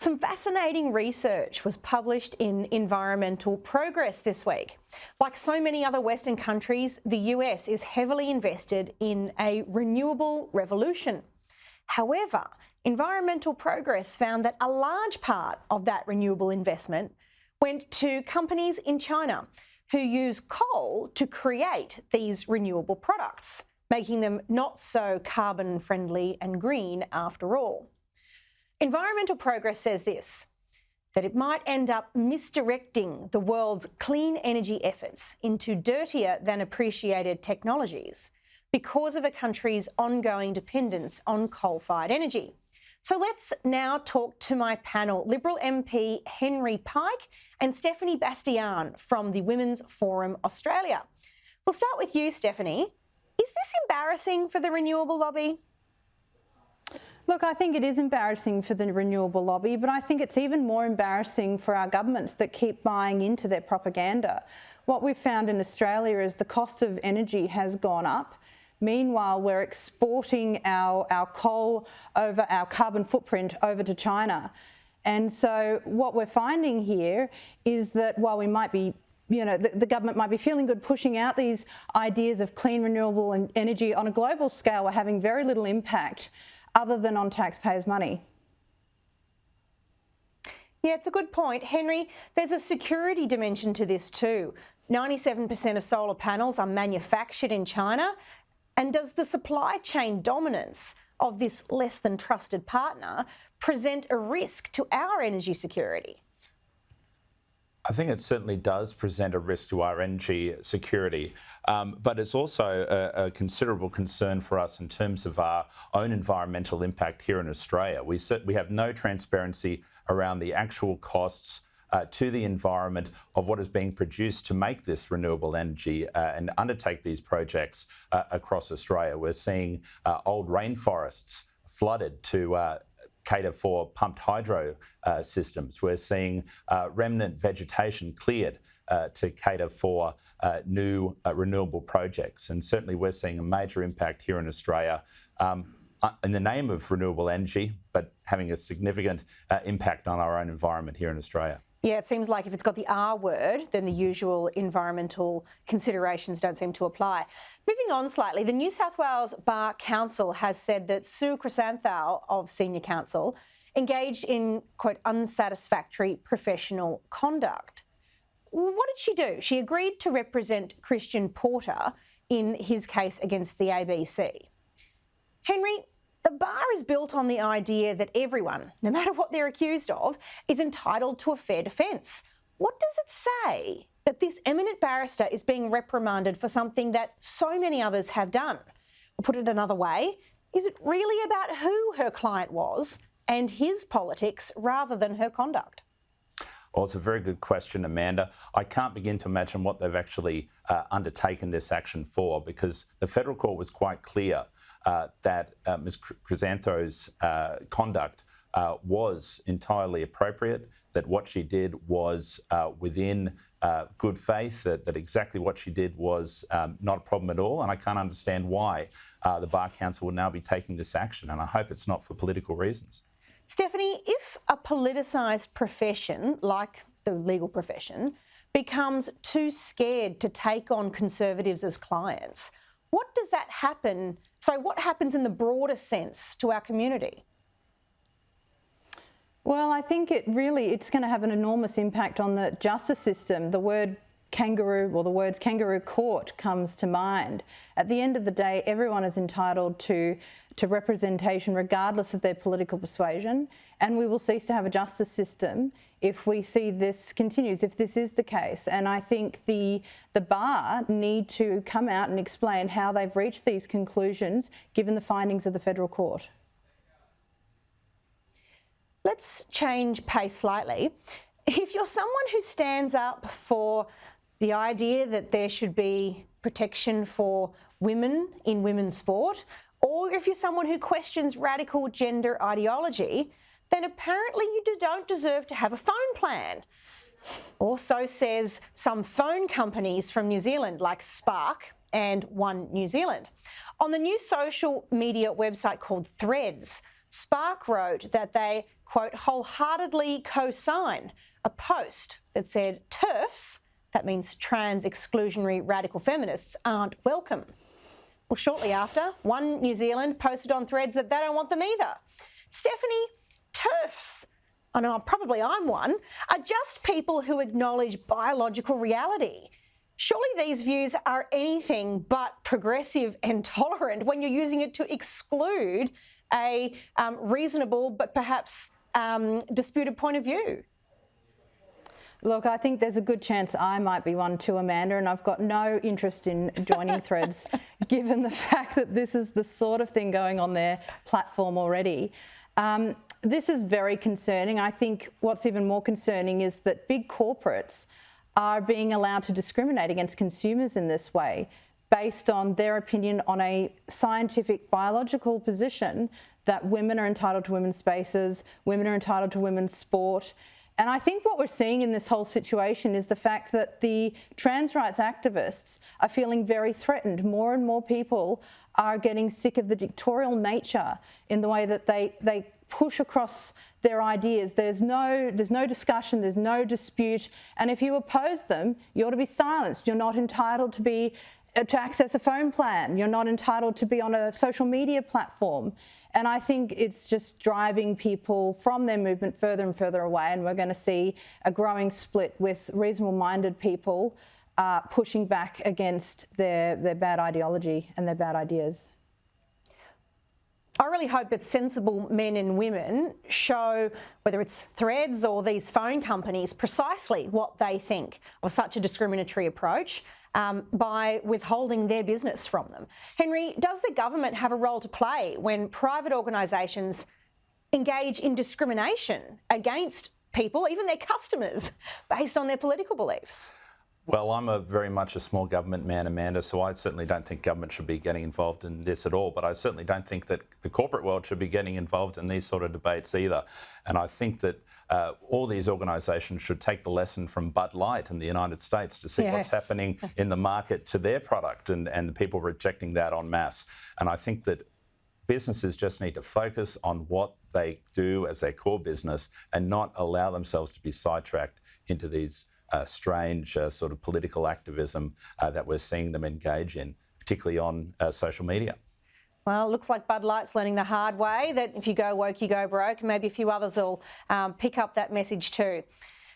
Some fascinating research was published in Environmental Progress this week. Like so many other Western countries, the US is heavily invested in a renewable revolution. However, Environmental Progress found that a large part of that renewable investment went to companies in China who use coal to create these renewable products, making them not so carbon friendly and green after all. Environmental Progress says this, that it might end up misdirecting the world's clean energy efforts into dirtier than appreciated technologies because of a country's ongoing dependence on coal-fired energy. So let's now talk to my panel, Liberal MP Henry Pike and Stephanie Bastian from the Women's Forum Australia. We'll start with you, Stephanie. Is this embarrassing for the renewable lobby? Look, I think it is embarrassing for the renewable lobby, but I think it's even more embarrassing for our governments that keep buying into their propaganda. What we've found in Australia is the cost of energy has gone up. Meanwhile, we're exporting our coal over our carbon footprint over to China. And so what we're finding here is that while we might be the government might be feeling good pushing out these ideas of clean renewable energy on a global scale, we're having very little impact other than on taxpayers' money. Yeah, it's a good point. Henry, there's a security dimension to this too. 97% of solar panels are manufactured in China. And does the supply chain dominance of this less than trusted partner present a risk to our energy security? I think it certainly does present a risk to our energy security, but it's also a considerable concern for us in terms of our own environmental impact here in Australia. We have no transparency around the actual costs to the environment of what is being produced to make this renewable energy and undertake these projects across Australia. We're seeing old rainforests flooded to cater for pumped hydro systems. We're seeing remnant vegetation cleared to cater for new renewable projects. And certainly we're seeing a major impact here in Australia in the name of renewable energy, but having a significant impact on our own environment here in Australia. Yeah, it seems like if it's got the R word, then the usual environmental considerations don't seem to apply. Moving on slightly, the New South Wales Bar Council has said that Sue Chrysanthou of Senior Counsel engaged in, quote, unsatisfactory professional conduct. What did she do? She agreed to represent Christian Porter in his case against the ABC. Henry, the bar is built on the idea that everyone, no matter what they're accused of, is entitled to a fair defence. What does it say that this eminent barrister is being reprimanded for something that so many others have done? Or put it another way, is it really about who her client was and his politics rather than her conduct? Well, it's a very good question, Amanda. I can't begin to imagine what they've actually undertaken this action for, because the federal court was quite clear that Ms. Chrysanthou's conduct was entirely appropriate, that what she did was within good faith, that exactly what she did was not a problem at all. And I can't understand why the Bar Council will now be taking this action. And I hope it's not for political reasons. Stephanie, if a politicised profession, like the legal profession, becomes too scared to take on Conservatives as clients, what does that happen? So what happens in the broader sense to our community? Well, I think it's going to have an enormous impact on the justice system. The word kangaroo, or the words kangaroo court comes to mind. At the end of the day, everyone is entitled to representation regardless of their political persuasion, and we will cease to have a justice system if we see this continues, if this is the case. And I think the bar need to come out and explain how they've reached these conclusions given the findings of the federal court. Let's change pace slightly. If you're someone who stands up for the idea that there should be protection for women in women's sport, or if you're someone who questions radical gender ideology, then apparently you don't deserve to have a phone plan. Or so says some phone companies from New Zealand like Spark and One New Zealand. On the new social media website called Threads, Spark wrote that they, quote, wholeheartedly co-sign a post that said TERFs, that means trans exclusionary radical feminists, aren't welcome. Well, shortly after, One New Zealand posted on Threads that they don't want them either. Stephanie, TERFs, I know probably I'm one, are just people who acknowledge biological reality. Surely these views are anything but progressive and tolerant when you're using it to exclude a reasonable but perhaps disputed point of view. Look, I think there's a good chance I might be one too, Amanda, and I've got no interest in joining Threads, given the fact that this is the sort of thing going on their platform already. This is very concerning. I think what's even more concerning is that big corporates are being allowed to discriminate against consumers in this way, based on their opinion on a scientific biological position that women are entitled to women's spaces, women are entitled to women's sport. And I think what we're seeing in this whole situation is the fact that the trans rights activists are feeling very threatened. More and more people are getting sick of the dictatorial nature in the way that they push across their ideas. There's no discussion, there's no dispute. And if you oppose them, you ought to be silenced. You're not entitled to access a phone plan. You're not entitled to be on a social media platform. And I think it's just driving people from their movement further and further away. And we're going to see a growing split with reasonable-minded people pushing back against their bad ideology and their bad ideas. I really hope that sensible men and women show, whether it's Threads or these phone companies, precisely what they think of such a discriminatory approach by withholding their business from them. Henry, does the government have a role to play when private organisations engage in discrimination against people, even their customers, based on their political beliefs? Well, I'm very much a small government man, Amanda, so I certainly don't think government should be getting involved in this at all. But I certainly don't think that the corporate world should be getting involved in these sort of debates either. And I think that all these organisations should take the lesson from Bud Light in the United States to see what's happening in the market to their product and the people rejecting that en masse. And I think that businesses just need to focus on what they do as their core business and not allow themselves to be sidetracked into these strange sort of political activism that we're seeing them engage in, particularly on social media. Well, it looks like Bud Light's learning the hard way that if you go woke, you go broke. Maybe a few others will pick up that message too.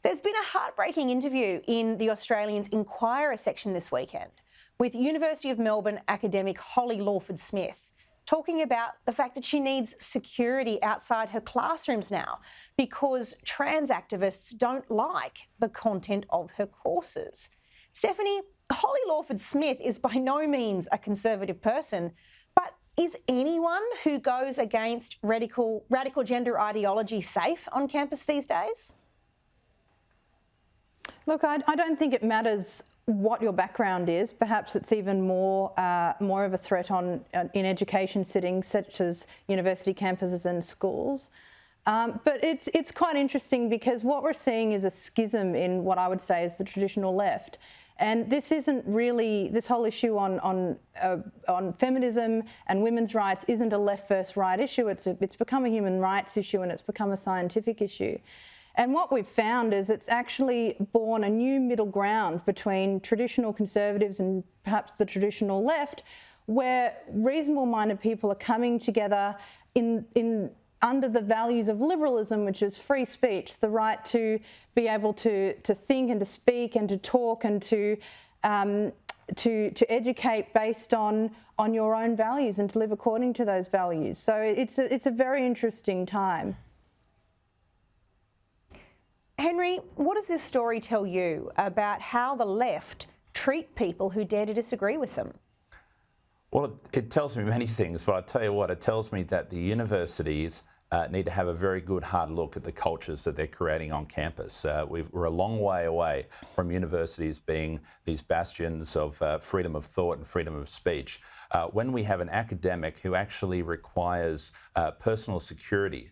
There's been a heartbreaking interview in the Australian's Inquirer section this weekend with University of Melbourne academic Holly Lawford-Smith, talking about the fact that she needs security outside her classrooms now because trans activists don't like the content of her courses. Stephanie, Holly Lawford-Smith is by no means a conservative person, but is anyone who goes against radical gender ideology safe on campus these days? Look, I don't think it matters what your background is. Perhaps it's even more of a threat in education settings such as university campuses and schools. But it's quite interesting because what we're seeing is a schism in what I would say is the traditional left. And this isn't really, this whole issue on feminism and women's rights isn't a left versus right issue. It's become a human rights issue and it's become a scientific issue. And what we've found is it's actually born a new middle ground between traditional conservatives and perhaps the traditional left, where reasonable-minded people are coming together under the values of liberalism, which is free speech, the right to be able to think and to speak and to talk and to educate based on your own values and to live according to those values. So it's a very interesting time. Henry, what does this story tell you about how the left treat people who dare to disagree with them? Well, it tells me many things, but I tell you what, it tells me that the universities need to have a very good hard look at the cultures that they're creating on campus. We're a long way away from universities being these bastions of freedom of thought and freedom of speech. When we have an academic who actually requires personal security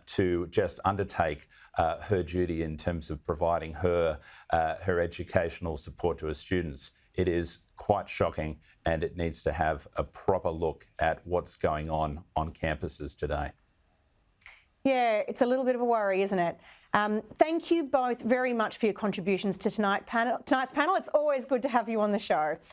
to just undertake her duty in terms of providing her educational support to her students, it is quite shocking, and it needs to have a proper look at what's going on campuses today. Yeah, it's a little bit of a worry, isn't it? Thank you both very much for your contributions to tonight's panel. It's always good to have you on the show.